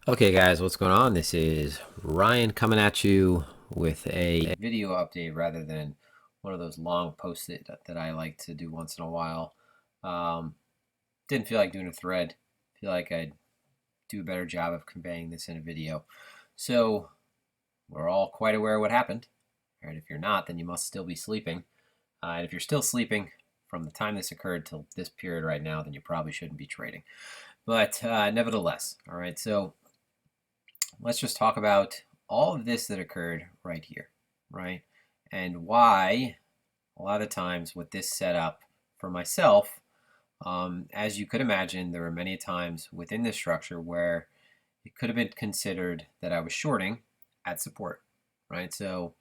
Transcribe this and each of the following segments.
Okay, guys, what's going on? This is Ryan coming at you with a video update rather than one of those long posts that I like to do once in a while. Um, didn't feel like doing a thread. Feel like I'd do a better job of conveying this in a video. So we're all quite aware of what happened. All right, if you're not, then you must still be sleeping. And if you're still sleeping from the time this occurred till this period right now, then you probably shouldn't be trading. But nevertheless, all right, so let's just talk about all of this that occurred right here, right? And why a lot of times with this setup for myself, as you could imagine, there were many times within this structure where it could have been considered that I was shorting at support, right? So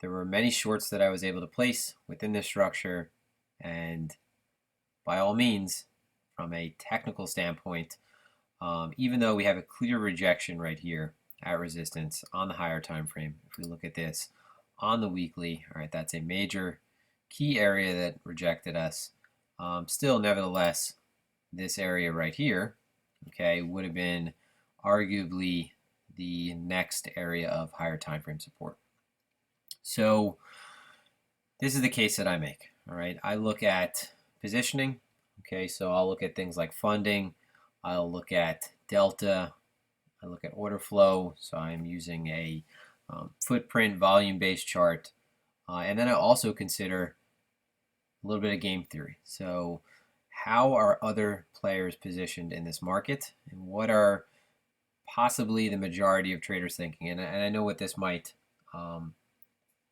there were many shorts that I was able to place within this structure, and by all means, from a technical standpoint, even though we have a clear rejection right here at resistance on the higher time frame, if we look at this on the weekly, all right, that's a major key area that rejected us. Still, nevertheless, this area right here, okay, would have been arguably the next area of higher time frame support. So this is the case that I make. All right, I look at positioning. Okay, so I'll look at things like funding. I'll look at delta. I look at order flow. So I'm using a footprint volume-based chart. And then I also consider a little bit of game theory. So how are other players positioned in this market, and what are possibly the majority of traders thinking? And I know what this might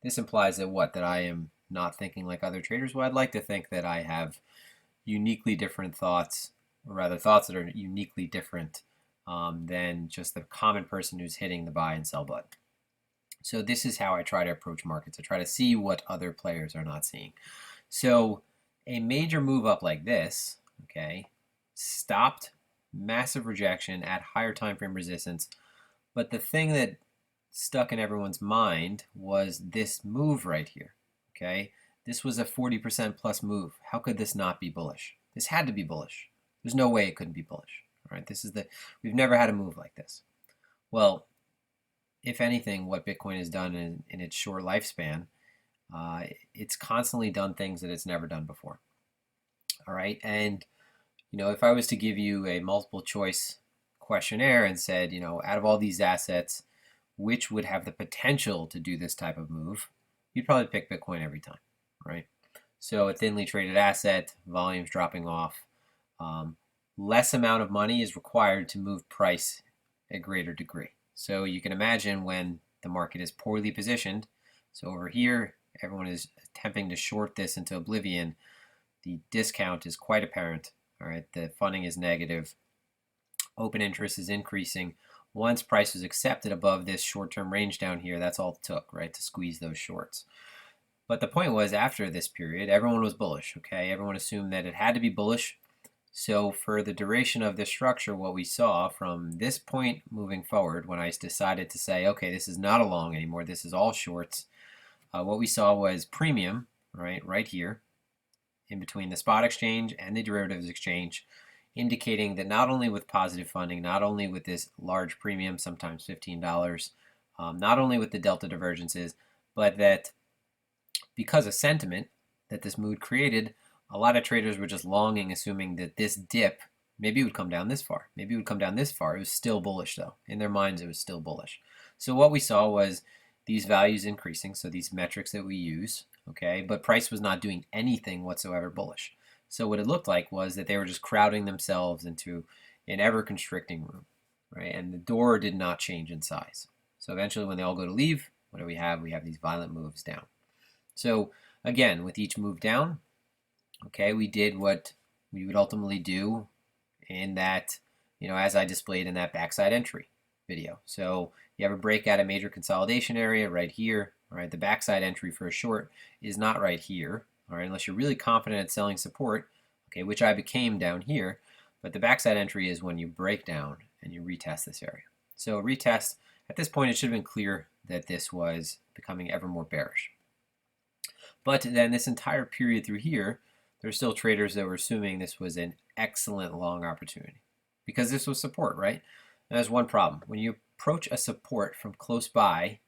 this implies that that I am not thinking like other traders. Well, I'd like to think that I have uniquely different thoughts, or rather thoughts that are uniquely different than just the common person who's hitting the buy and sell button. So this is how I try to approach markets. I try to see what other players are not seeing. So a major move up like this, okay, stopped massive rejection at higher time frame resistance. But the thing that stuck in everyone's mind was this move right here. Okay, this was a 40% plus move. How could this not be bullish? This had to be bullish. There's no way it couldn't be bullish. All right, we've never had a move like this. Well, if anything, what Bitcoin has done in its short lifespan, it's constantly done things that it's never done before. All right, and if I was to give you a multiple choice questionnaire and said, out of all these assets, which would have the potential to do this type of move, you'd probably pick Bitcoin every time, right? So a thinly traded asset, volumes dropping off, less amount of money is required to move price a greater degree. So you can imagine when the market is poorly positioned. So over here, everyone is attempting to short this into oblivion. The discount is quite apparent. All right, the funding is negative. Open interest is increasing. Once price was accepted above this short-term range down here, that's all it took, right, to squeeze those shorts. But the point was, after this period, everyone was bullish, okay? Everyone assumed that it had to be bullish. So for the duration of this structure, what we saw from this point moving forward, when I decided to say, okay, this is not a long anymore, this is all shorts, what we saw was premium, right here, in between the spot exchange and the derivatives exchange, indicating that not only with positive funding, not only with this large premium, sometimes $15, not only with the delta divergences, but that because of sentiment that this mood created, a lot of traders were just longing, assuming that this dip, maybe it would come down this far. Maybe it would come down this far. It was still bullish, though. In their minds, it was still bullish. So what we saw was these values increasing, so these metrics that we use, okay, but price was not doing anything whatsoever bullish. So what it looked like was that they were just crowding themselves into an ever-constricting room, right? And the door did not change in size. So eventually when they all go to leave, what do we have? We have these violent moves down. So again, with each move down, okay, we did what we would ultimately do in that, as I displayed in that backside entry video. So you have a break at a major consolidation area right here. All right, the backside entry for a short is not right here. All right, unless you're really confident at selling support, okay, which I became down here. But the backside entry is when you break down and you retest this area. So retest, at this point, it should have been clear that this was becoming ever more bearish. But then this entire period through here, there's still traders that were assuming this was an excellent long opportunity because this was support, right? There's one problem. When you approach a support from close by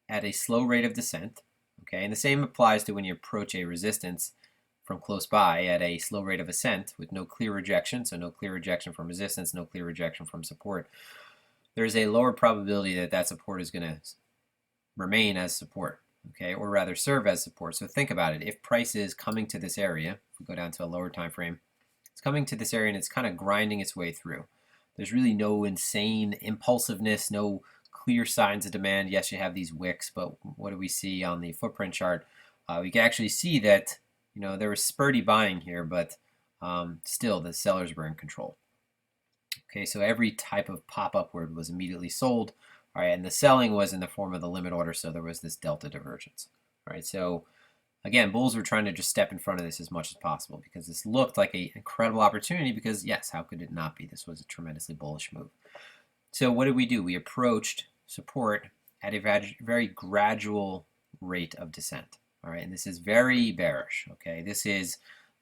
at a slow rate of descent, okay, and the same applies to when you approach a resistance from close by at a slow rate of ascent with no clear rejection, so no clear rejection from resistance, no clear rejection from support, there's a lower probability that that support is going to remain as support, okay, or rather serve as support. So think about it. If price is coming to this area, if we go down to a lower time frame, it's coming to this area and it's kind of grinding its way through. There's really no insane impulsiveness, no clear signs of demand. Yes, you have these wicks, but what do we see on the footprint chart? We can actually see that, you know, there was spurty buying here, but still the sellers were in control. Okay, so every type of pop upward was immediately sold. All right, and the selling was in the form of the limit order, so there was this delta divergence. All right, so again, bulls were trying to just step in front of this as much as possible because this looked like an incredible opportunity because, yes, how could it not be? This was a tremendously bullish move. So what did we do? We approached support at a very gradual rate of descent. All right, and this is very bearish. Okay, this is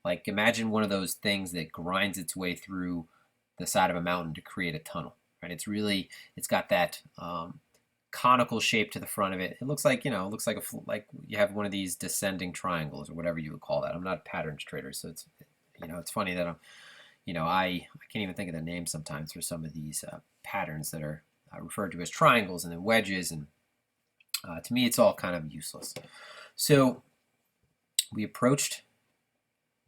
like, imagine one of those things that grinds its way through the side of a mountain to create a tunnel. Right, it's got that conical shape to the front of it. It looks like, you know, it looks like you have one of these descending triangles or whatever you would call that. I'm not a patterns trader, so it's, you know, it's funny that I can't even think of the name sometimes for some of these patterns that are referred to as triangles and then wedges, and to me it's all kind of useless. So we approached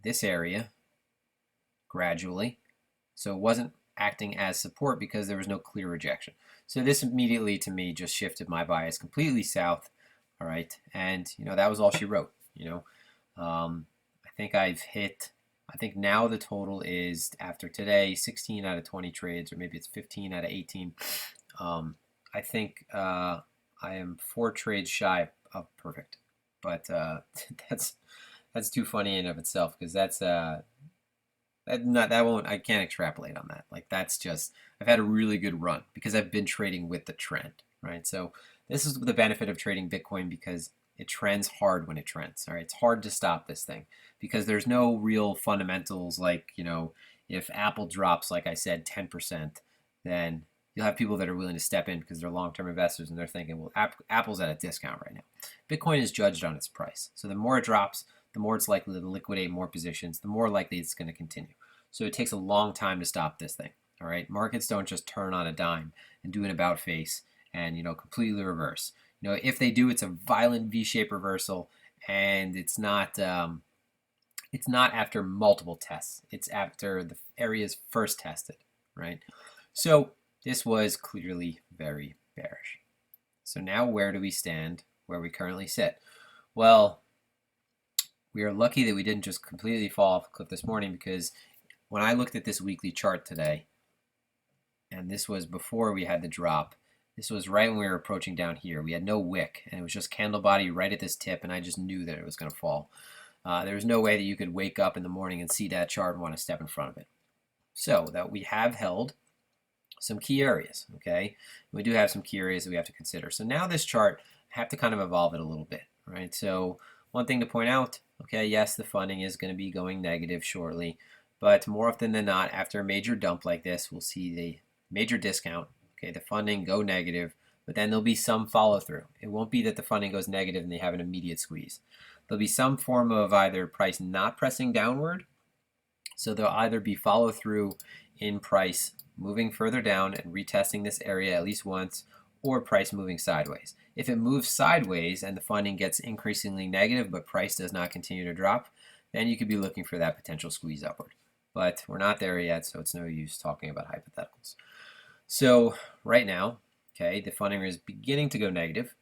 this area gradually, so it wasn't acting as support because there was no clear rejection. So this immediately, to me, just shifted my bias completely south. All right, and you know, that was all she wrote. You know, I think now the total is, after today, 16 out of 20 trades, or maybe it's 15 out of 18. I think I am 4 trades shy of perfect, but that's too funny in and of itself, because I can't extrapolate on that. Like, that's just, I've had a really good run because I've been trading with the trend, right? So this is the benefit of trading Bitcoin, because it trends hard when it trends. All right, it's hard to stop this thing because there's no real fundamentals. Like, you know, if Apple drops, like I said, 10%, then you'll have people that are willing to step in because they're long-term investors and they're thinking, well, Apple's at a discount right now. Bitcoin is judged on its price. So the more it drops, the more it's likely to liquidate more positions, the more likely it's going to continue. So it takes a long time to stop this thing. All right, markets don't just turn on a dime and do an about face and, you know, completely reverse. You know, if they do, it's a violent V-shaped reversal, and it's not after multiple tests. It's after the areas first tested, right? So this was clearly very bearish. So now where do we stand where we currently sit? Well, we are lucky that we didn't just completely fall off a cliff this morning, because when I looked at this weekly chart today, and this was before we had the drop, this was right when we were approaching down here. We had no wick, and it was just candle body right at this tip, and I just knew that it was going to fall. There was no way that you could wake up in the morning and see that chart and want to step in front of it. So that we have held some key areas, okay? We do have some key areas that we have to consider. So now this chart, I have to kind of evolve it a little bit, right? So one thing to point out, okay, yes, the funding is going to be going negative shortly, but more often than not, after a major dump like this, we'll see the major discount, okay, the funding go negative, but then there'll be some follow through. It won't be that the funding goes negative and they have an immediate squeeze. There'll be some form of either price not pressing downward, so there'll either be follow through in price moving further down and retesting this area at least once, or price moving sideways. If it moves sideways and the funding gets increasingly negative but price does not continue to drop, then you could be looking for that potential squeeze upward. But we're not there yet, so it's no use talking about hypotheticals. So right now, okay, the funding is beginning to go negative.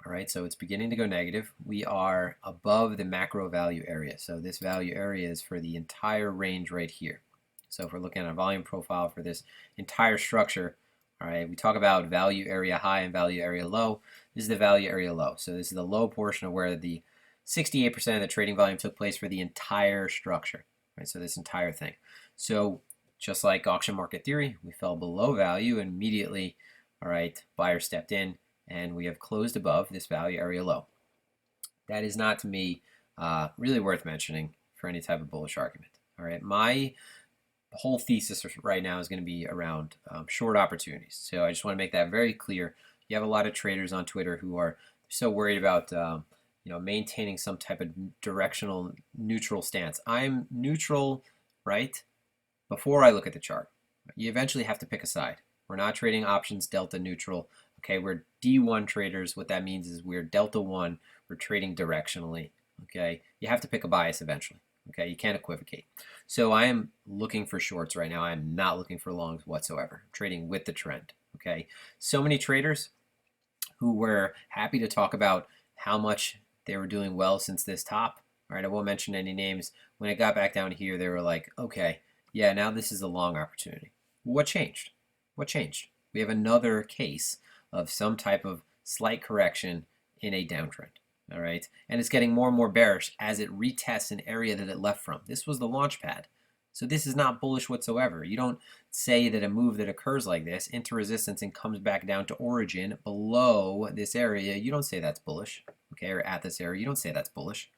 All right, so it's beginning to go negative. We are above the macro value area. So this value area is for the entire range right here. So if we're looking at a volume profile for this entire structure, all right, we talk about value area high and value area low. This is the value area low. So this is the low portion of where the 68% of the trading volume took place for the entire structure, right? So this entire thing. So just like auction market theory, we fell below value and immediately, all right, buyer stepped in and we have closed above this value area low. That is not, to me, really worth mentioning for any type of bullish argument. All right, my the whole thesis right now is going to be around short opportunities. So I just want to make that very clear. You have a lot of traders on Twitter who are so worried about maintaining some type of directional neutral stance. I'm neutral, right, before I look at the chart. You eventually have to pick a side. We're not trading options delta neutral. Okay, we're D1 traders. What that means is we're delta 1. We're trading directionally. Okay, you have to pick a bias eventually. Okay, you can't equivocate. So I am looking for shorts right now. I am not looking for longs whatsoever. I'm trading with the trend. Okay, so many traders who were happy to talk about how much they were doing well since this top. All right, I won't mention any names. When it got back down here, they were like, okay, yeah, now this is a long opportunity. What changed? What changed? We have another case of some type of slight correction in a downtrend. All right, and it's getting more and more bearish as it retests an area that it left from. This was the launch pad. So this is not bullish whatsoever. You don't say that a move that occurs like this into resistance and comes back down to origin below this area, you don't say that's bullish, okay, or at this area, you don't say that's bullish,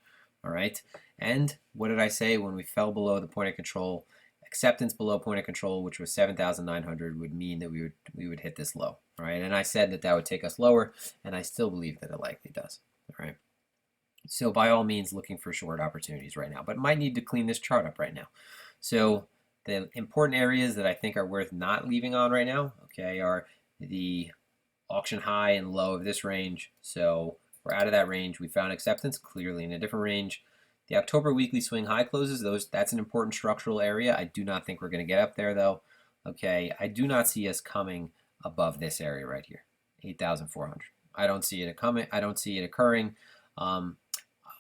all right? And what did I say when we fell below the point of control? Acceptance below point of control, which was 7,900, would mean that we would hit this low, all right? And I said that that would take us lower, and I still believe that it likely does, all right? So by all means, looking for short opportunities right now, but might need to clean this chart up right now. So the important areas that I think are worth not leaving on right now, okay, are the auction high and low of this range. So we're out of that range. We found acceptance clearly in a different range. The October weekly swing high closes, that's an important structural area. I do not think we're going to get up there though. Okay, I do not see us coming above this area right here, 8,400. I don't see it coming. I don't see it occurring.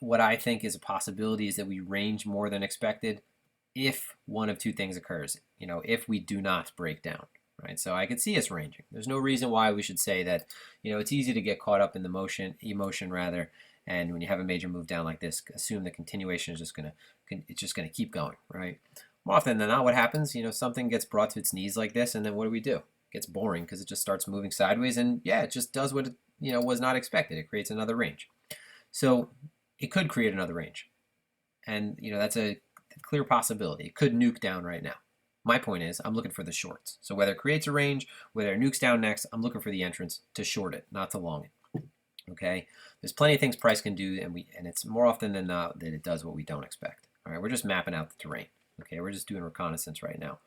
What I think is a possibility is that we range more than expected if one of two things occurs, if we do not break down, right? So I could see us ranging. There's no reason why we should say that, it's easy to get caught up in the emotion rather, and when you have a major move down like this, assume the continuation is just gonna keep going, right? More often than not, what happens, something gets brought to its knees like this, and then what do? It gets boring because it just starts moving sideways, and yeah, it just does what it, was not expected. It creates another range. So it could create another range, and that's a clear possibility. It could nuke down right now. My point is, I'm looking for the shorts. So whether it creates a range, whether it nukes down next, I'm looking for the entrance to short it, not to long it. Okay, there's plenty of things price can do, and it's more often than not that it does what we don't expect. All right, we're just mapping out the terrain. Okay, we're just doing reconnaissance right now.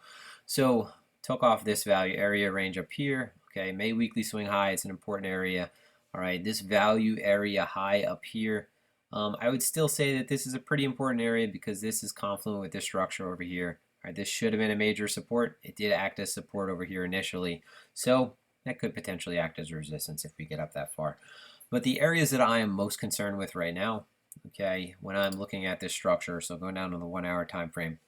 So took off this value area range up here. Okay, May weekly swing high. It's an important area. All right, this value area high up here. I would still say that this is a pretty important area because this is confluent with this structure over here. All right, this should have been a major support. It did act as support over here initially. So that could potentially act as resistance if we get up that far. But the areas that I am most concerned with right now, okay, when I'm looking at this structure, so going down to the 1 hour time frame,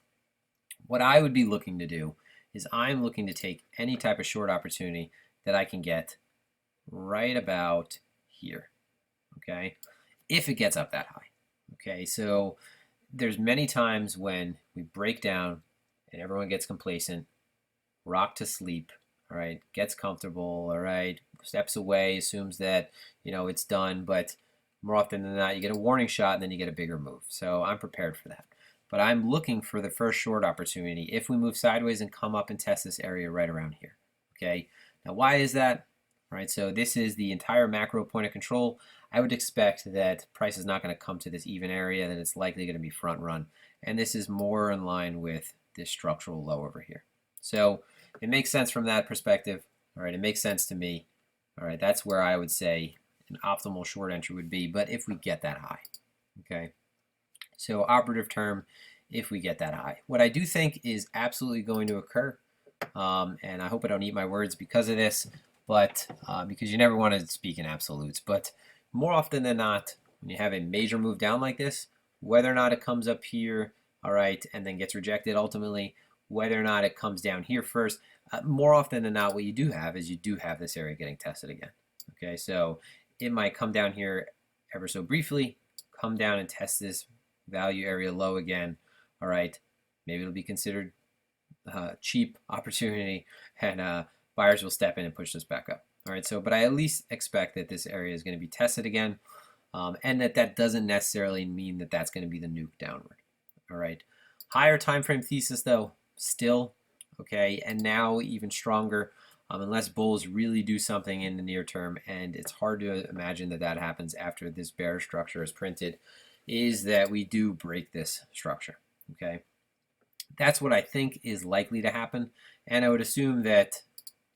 what I would be looking to do is I'm looking to take any type of short opportunity that I can get right about here, okay? If it gets up that high. Okay, so there's many times when we break down and everyone gets complacent, rock to sleep, all right, gets comfortable, all right, steps away, assumes that, it's done, but more often than not, you get a warning shot and then you get a bigger move. So I'm prepared for that. But I'm looking for the first short opportunity if we move sideways and come up and test this area right around here. Okay, now why is that? All right, so this is the entire macro point of control. I would expect that price is not going to come to this even area, that it's likely going to be front run. And this is more in line with this structural low over here. So it makes sense from that perspective. All right, it makes sense to me. All right, that's where I would say an optimal short entry would be, but if we get that high, okay? So operative term, if we get that high. What I do think is absolutely going to occur, and I hope I don't eat my words because of this, but because you never want to speak in absolutes, but more often than not, when you have a major move down like this, whether or not it comes up here, all right, and then gets rejected ultimately, whether or not it comes down here first, more often than not, what you do have is you do have this area getting tested again. Okay, so it might come down here ever so briefly, come down and test this value area low again, all right, maybe it'll be considered cheap opportunity, and buyers will step in and push this back up. All right, so but I at least expect that this area is going to be tested again, and that doesn't necessarily mean that that's going to be the nuke downward. All right, higher time frame thesis though, still, okay, and now even stronger, unless bulls really do something in the near term, and it's hard to imagine that that happens after this bear structure is printed, is that we do break this structure, okay? That's what I think is likely to happen, and I would assume that,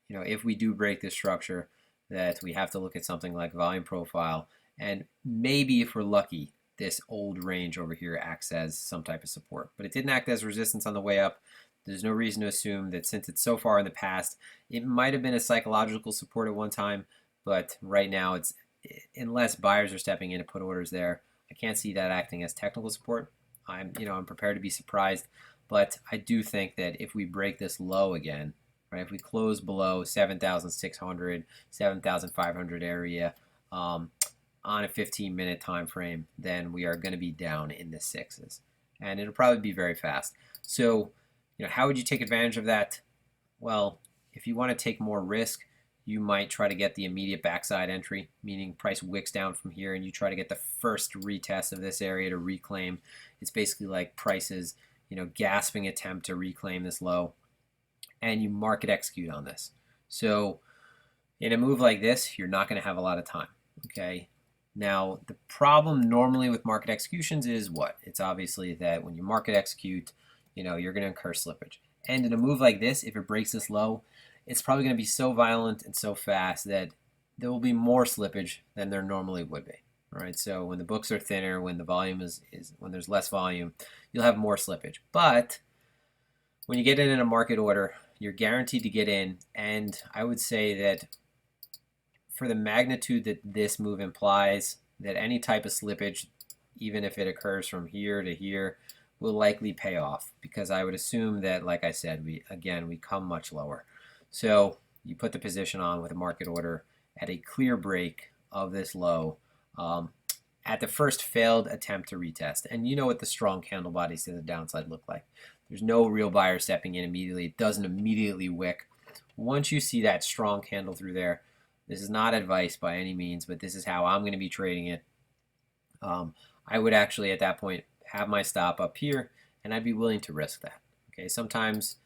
you know, if we do break this structure, that we have to look at something like volume profile, and maybe if we're lucky, this old range over here acts as some type of support. But it didn't act as resistance on the way up. There's no reason to assume that since it's so far in the past, it might have been a psychological support at one time, but right now it's, unless buyers are stepping in to put orders there, I can't see that acting as technical support. I'm prepared to be surprised, but I do think that if we break this low again, right, if we close below 7,600, 7,500 area, on a 15-minute time frame, then we are going to be down in the sixes, and it'll probably be very fast. So, how would you take advantage of that? Well, if you want to take more risk, you might try to get the immediate backside entry, meaning price wicks down from here, and you try to get the first retest of this area to reclaim. It's basically like price's, gasping attempt to reclaim this low, and you market execute on this. So, in a move like this, you're not going to have a lot of time. Okay. Now, the problem normally with market executions is what? It's obviously that when you market execute, you're going to incur slippage. And in a move like this, if it breaks this low, it's probably going to be so violent and so fast that there will be more slippage than there normally would be. All right. So when the books are thinner, when the volume is when there's less volume, you'll have more slippage. But when you get in a market order, you're guaranteed to get in. And I would say that for the magnitude that this move implies, that any type of slippage, even if it occurs from here to here, will likely pay off, because I would assume that, like I said, we come much lower. So you put the position on with a market order at a clear break of this low, at the first failed attempt to retest. And you know what the strong candle bodies to the downside look like. There's no real buyer stepping in immediately. It doesn't immediately wick. Once you see that strong candle through there, this is not advice by any means, but this is how I'm going to be trading it. I would actually at that point have my stop up here, and I'd be willing to risk that. Okay, sometimes,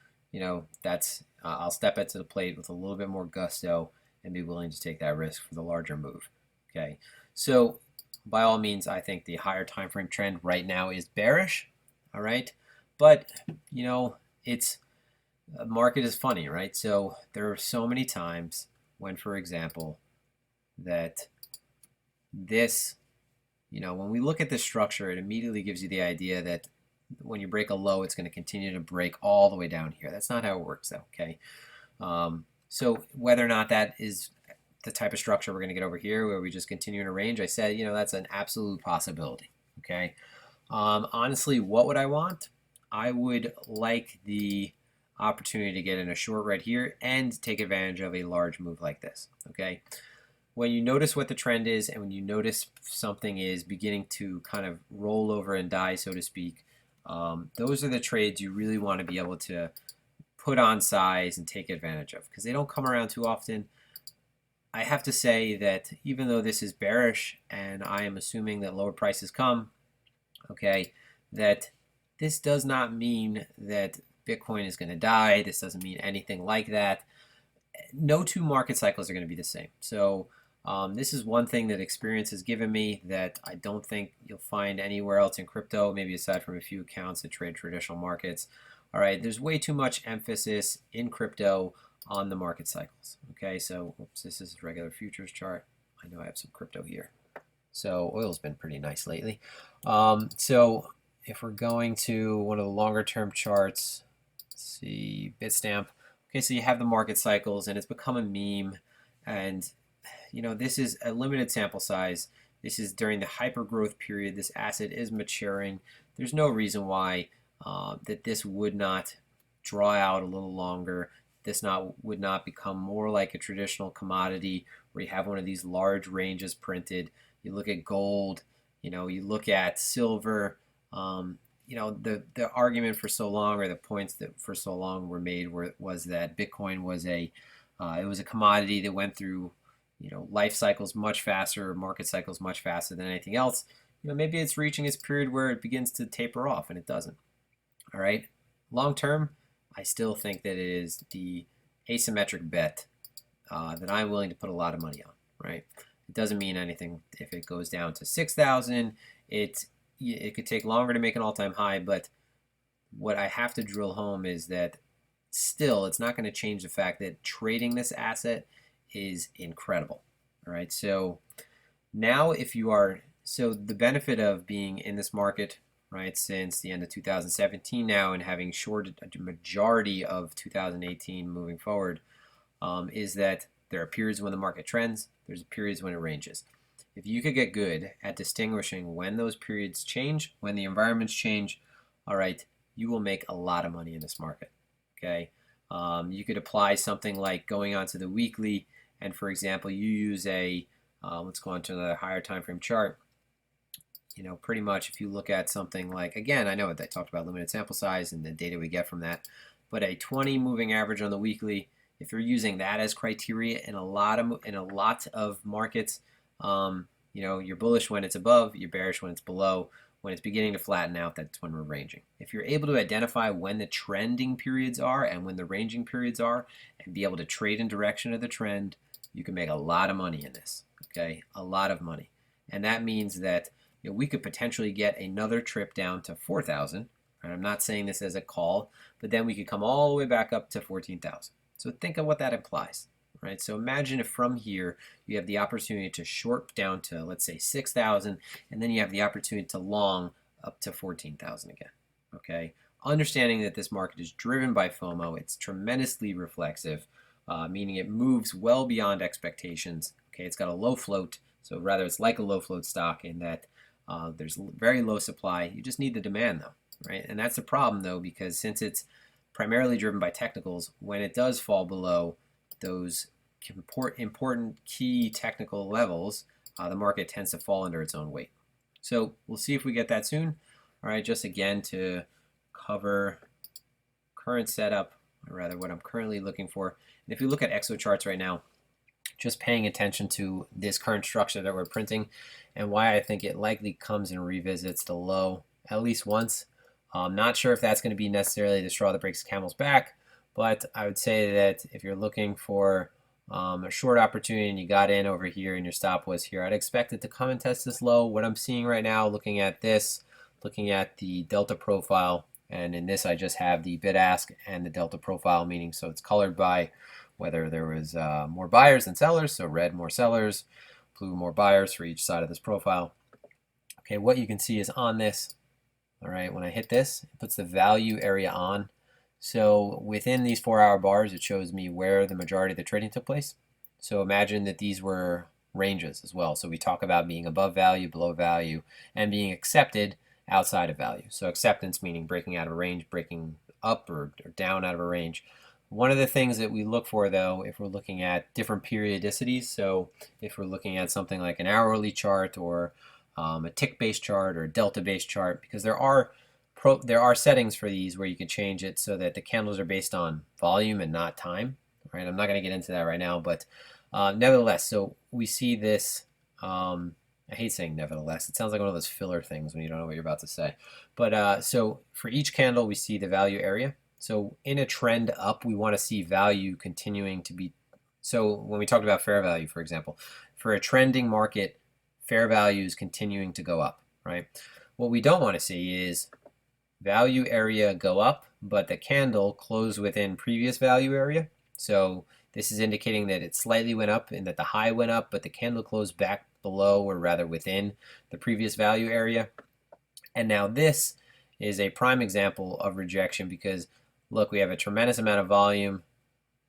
that's I'll step it to the plate with a little bit more gusto and be willing to take that risk for the larger move. Okay, so by all means, I think the higher time frame trend right now is bearish. All right, but it's market is funny, right? So there are so many times when, for example, that this, when we look at this structure, it immediately gives you the idea that when you break a low, it's going to continue to break all the way down here. That's not how it works, though, okay? So whether or not that is the type of structure we're going to get over here, where we just continue in a range, I said, that's an absolute possibility, okay? Honestly, what would I want? I would like the opportunity to get in a short right here and take advantage of a large move like this, okay? When you notice what the trend is, and when you notice something is beginning to kind of roll over and die, so to speak, those are the trades you really want to be able to put on size and take advantage of, because they don't come around too often. I have to say that even though this is bearish and I am assuming that lower prices come, okay, that this does not mean that Bitcoin is going to die. This doesn't mean anything like that. No two market cycles are going to be the same. So this is one thing that experience has given me that I don't think you'll find anywhere else in crypto, maybe aside from a few accounts that trade traditional markets. All right, there's way too much emphasis in crypto on the market cycles. Okay, so oops, this is a regular futures chart. I know I have some crypto here. So oil's been pretty nice lately. So if we're going to one of the longer term charts, let's see, Bitstamp. Okay, so you have the market cycles, and it's become a meme, and this is a limited sample size. This is during the hyper growth period. This asset is maturing. There's no reason why that this would not draw out a little longer. This would not become more like a traditional commodity where you have one of these large ranges printed. You look at gold, you look at silver. The argument for so long, or the points that for so long were made, was that Bitcoin was it was a commodity that went through life cycles much faster, market cycles much faster than anything else. Maybe it's reaching its period where it begins to taper off, and it doesn't. All right, long term, I still think that it is the asymmetric bet that I'm willing to put a lot of money on, right? It doesn't mean anything if it goes down to 6,000. It could take longer to make an all-time high, but what I have to drill home is that still it's not going to change the fact that trading this asset is incredible. All right, so now if you are, so the benefit of being in this market, right, since the end of 2017 now and having shorted a majority of 2018 moving forward, is that there are periods when the market trends, there's periods when it ranges. If you could get good at distinguishing when those periods change, when the environments change, all right, you will make a lot of money in this market, okay? You could apply something like going onto the weekly, and for example, you use a, let's go on to another higher time frame chart. You know, pretty much if you look at something like, again, I know that I talked about limited sample size and the data we get from that, but a 20 moving average on the weekly, if you're using that as criteria in a lot of markets, you know, you're bullish when it's above, you're bearish when it's below. When it's beginning to flatten out, that's when we're ranging. If you're able to identify when the trending periods are and when the ranging periods are and be able to trade in direction of the trend, you can make a lot of money in this, okay? A lot of money. And that means that, you know, we could potentially get another trip down to 4,000. And I'm not saying this as a call, but then we could come all the way back up to 14,000. So think of what that implies, right? So imagine if from here you have the opportunity to short down to, let's say, 6,000, and then you have the opportunity to long up to 14,000 again, okay? Understanding that this market is driven by FOMO, it's tremendously reflexive, meaning it moves well beyond expectations, okay? It's got a low float, so rather it's like a low float stock in that there's very low supply. You just need the demand though, right? And that's the problem though, because since it's primarily driven by technicals, when it does fall below those important key technical levels, the market tends to fall under its own weight. So we'll see if we get that soon. All right, just again to cover current setup, or rather what I'm currently looking for. And if you look at Exo charts right now, just paying attention to this current structure that we're printing and why I think it likely comes and revisits the low at least once. I'm not sure if that's going to be necessarily the straw that breaks the camel's back, but I would say that if you're looking for a short opportunity and you got in over here and your stop was here, I'd expect it to come and test this low. What I'm seeing right now, looking at this, looking at the delta profile, and in this I just have the bid ask and the delta profile, meaning so it's colored by whether there was more buyers than sellers, so red more sellers, blue more buyers for each side of this profile. Okay, what you can see is on this, all right, when I hit this, it puts the value area on. So within these 4-hour bars, it shows me where the majority of the trading took place. So imagine that these were ranges as well. So we talk about being above value, below value, and being accepted outside of value. So acceptance meaning breaking out of a range, breaking up or down out of a range. One of the things that we look for, though, if we're looking at different periodicities, so if we're looking at something like an hourly chart or a tick-based chart or a delta-based chart, because there are settings for these where you can change it so that the candles are based on volume and not time. Right? I'm not going to get into that right now, but nevertheless, so we see this. I hate saying nevertheless. It sounds like one of those filler things when you don't know what you're about to say. But so for each candle, we see the value area. So in a trend up, we want to see value continuing to be. So when we talked about fair value, for example, for a trending market, fair value is continuing to go up, right? What we don't want to see is value area go up, but the candle close within previous value area. So this is indicating that it slightly went up and that the high went up, but the candle closed back below, or rather within, the previous value area. And now this is a prime example of rejection because, look, we have a tremendous amount of volume.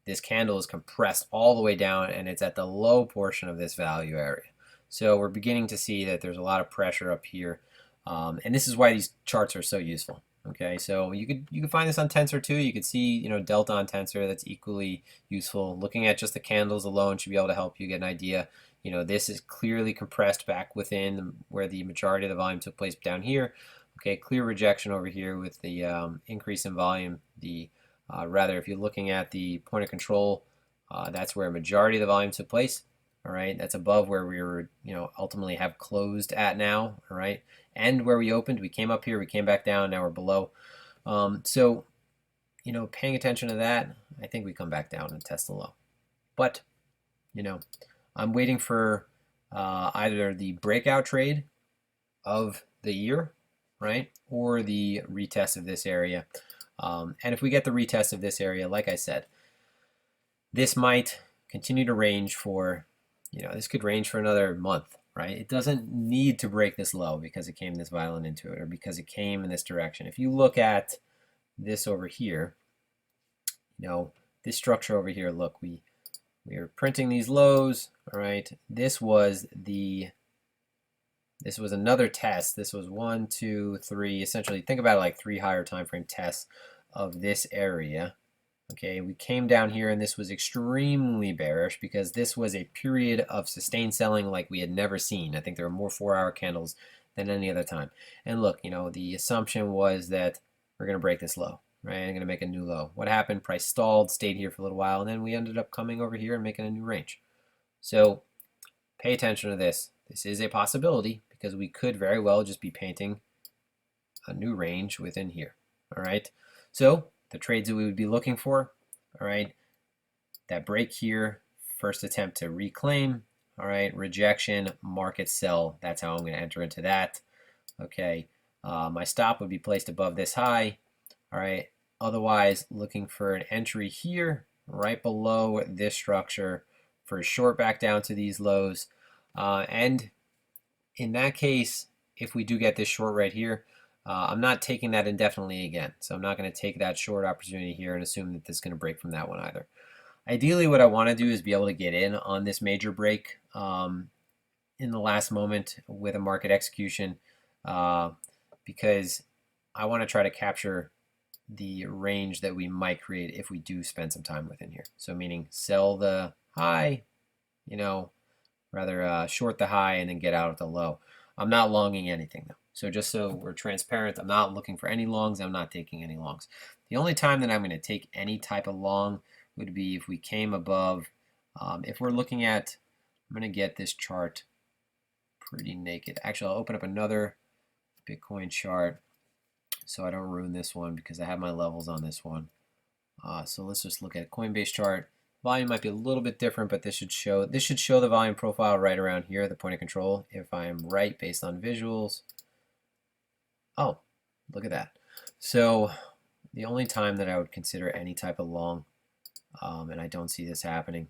This candle is compressed all the way down, and it's at the low portion of this value area. So we're beginning to see that there's a lot of pressure up here. And this is why these charts are so useful. Okay, so you could find this on Tensor too. You could see, you know, delta on Tensor. That's equally useful. Looking at just the candles alone should be able to help you get an idea. You know, this is clearly compressed back within where the majority of the volume took place down here. Okay, clear rejection over here with the increase in volume. Rather, if you're looking at the point of control, that's where a majority of the volume took place. All right, that's above where we were, you know, ultimately have closed at now. All right, and where we opened, we came up here, we came back down, now we're below. So paying attention to that, I think we come back down and test the low. But, I'm waiting for either the breakout trade of the year, right, or the retest of this area. And if we get the retest of this area, like I said, this might continue to range for, this could range for another month, right? It doesn't need to break this low because it came this violent into it or because it came in this direction. If you look at this over here, this structure over here, look, we are printing these lows, all right? This was another test. This was 1, 2, 3. Essentially, think about it like 3 higher time frame tests of this area. Okay, we came down here and this was extremely bearish because this was a period of sustained selling like we had never seen. I think there were more 4-hour candles than any other time. And look, the assumption was that we're going to break this low, right? I'm going to make a new low. What happened? Price stalled, stayed here for a little while, and then we ended up coming over here and making a new range. So pay attention to this. This is a possibility because we could very well just be painting a new range within here, all right? So the trades that we would be looking for, all right, that break here, first attempt to reclaim, all right, rejection, market sell. That's how I'm going to enter into that. Okay, my stop would be placed above this high, all right. Otherwise, looking for an entry here, right below this structure for a short back down to these lows. And in that case, if we do get this short right here, I'm not taking that indefinitely again. So I'm not going to take that short opportunity here and assume that this is going to break from that one either. Ideally, what I want to do is be able to get in on this major break in the last moment with a market execution because I want to try to capture the range that we might create if we do spend some time within here. So meaning sell the high, rather short the high and then get out at the low. I'm not longing anything though. So just so we're transparent, I'm not looking for any longs. I'm not taking any longs. The only time that I'm going to take any type of long would be if we came above. If we're looking at, I'm going to get this chart pretty naked. Actually, I'll open up another Bitcoin chart so I don't ruin this one because I have my levels on this one. So let's just look at Coinbase chart. Volume might be a little bit different, but this should show the volume profile right around here, the point of control, if I am right based on visuals. Oh, look at that. So the only time that I would consider any type of long, and I don't see this happening,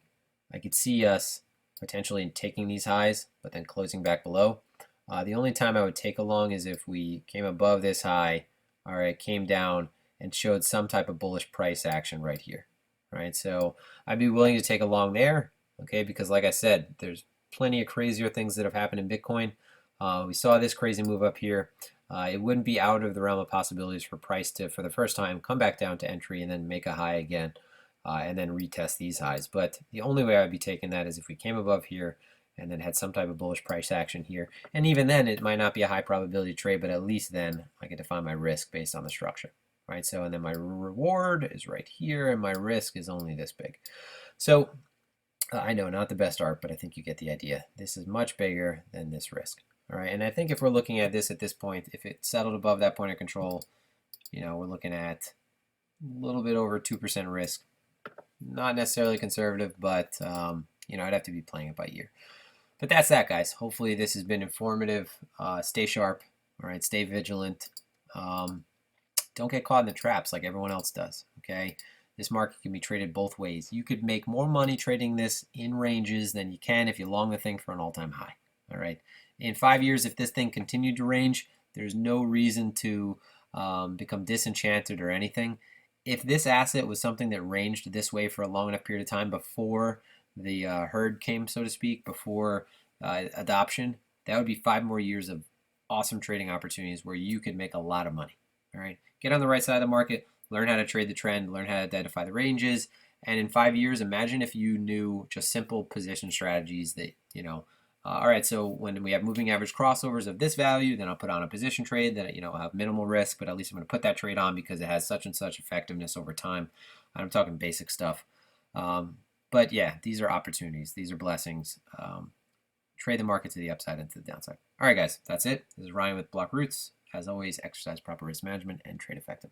I could see us potentially taking these highs, but then closing back below. The only time I would take a long is if we came above this high, all right, came down and showed some type of bullish price action right here, right? So I'd be willing to take a long there, okay, because like I said, there's plenty of crazier things that have happened in Bitcoin. We saw this crazy move up here. It wouldn't be out of the realm of possibilities for price to, for the first time, come back down to entry and then make a high again and then retest these highs. But the only way I'd be taking that is if we came above here and then had some type of bullish price action here. And even then, it might not be a high probability trade, but at least then I can define my risk based on the structure, right? So, and then my reward is right here, and my risk is only this big. So, I know, not the best art, but I think you get the idea. This is much bigger than this risk, all right? And I think if we're looking at this at this point, if it settled above that point of control, we're looking at a little bit over 2% risk. Not necessarily conservative, but, I'd have to be playing it by ear. But that's that, guys. Hopefully this has been informative. Stay sharp, all right? Stay vigilant. Don't get caught in the traps like everyone else does, okay? This market can be traded both ways. You could make more money trading this in ranges than you can if you long the thing for an all-time high, all right? In 5 years, if this thing continued to range, there's no reason to become disenchanted or anything. If this asset was something that ranged this way for a long enough period of time before the herd came, so to speak, before adoption, that would be 5 more years of awesome trading opportunities where you could make a lot of money. All right, get on the right side of the market, learn how to trade the trend, learn how to identify the ranges, and in 5 years, imagine if you knew just simple position strategies that, all right, so when we have moving average crossovers of this value, then I'll put on a position trade that, I'll have minimal risk, but at least I'm going to put that trade on because it has such and such effectiveness over time. I'm talking basic stuff. But yeah, these are opportunities. These are blessings. Trade the market to the upside and to the downside. All right, guys, that's it. This is Ryan with Block Roots. As always, exercise proper risk management and trade effectively.